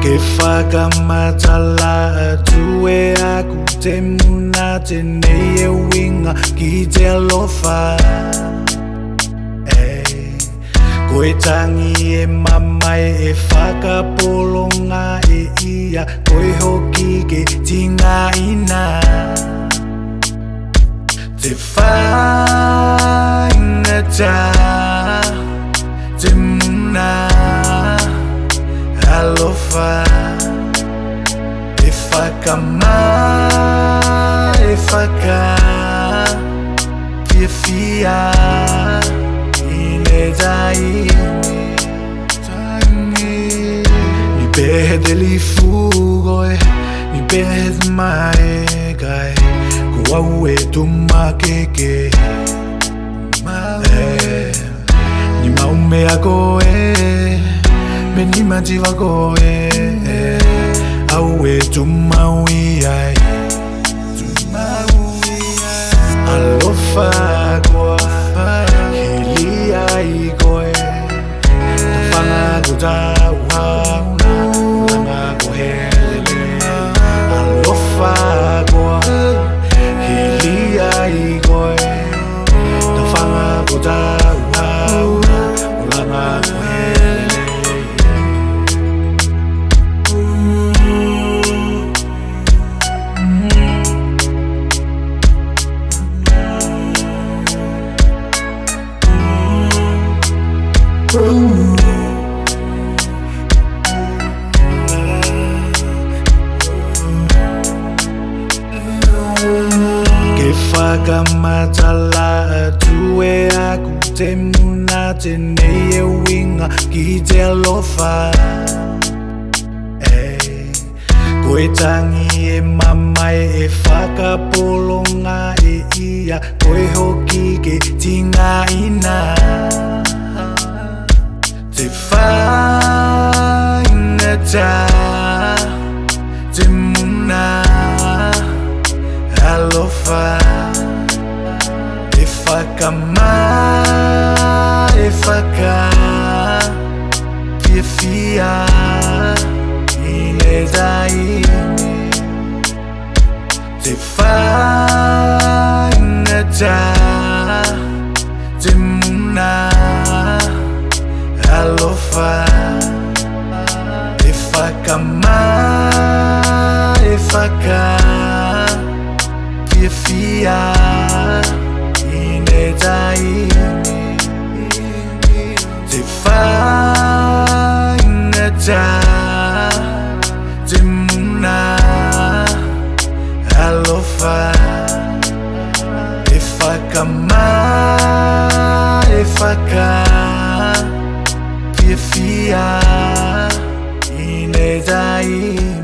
Kefaka matala tuwe aku temuna teneye winga kitelofa. Koe tangi e mamai e whakapolonga e ia, koe hoki ke tinga ina. Te whaingata, te muna alofa. E whakama, e whaka fia fia ine taimi. Ni behe deli fugoe, ni behe mae kai. Kua e tuma keke ni maume a koe, me ni mativa koe. Au e tuma ui ai, alofa koa, hili ai koe. Ta whanga ko tau hauna, ulanga ko helele. Alofa koa, hili ai koe. Ta whanga ko tau hauna, ulanga ko helele. Kefaka matala tuwe aku temuna teneye winga kitelofa. Koe tangi e mamai e whakapolonga e ia, koe hoki ke tinga ina. Te whaingata, te muna alofa. E whakama, e whaka fia fia ine taimi. Te whaingata, te muna alofa. E whakama, e whaka fia fia ine taimi. Te whaingata, te muna alofa. E whakama, e whaka fia fia ine taimi.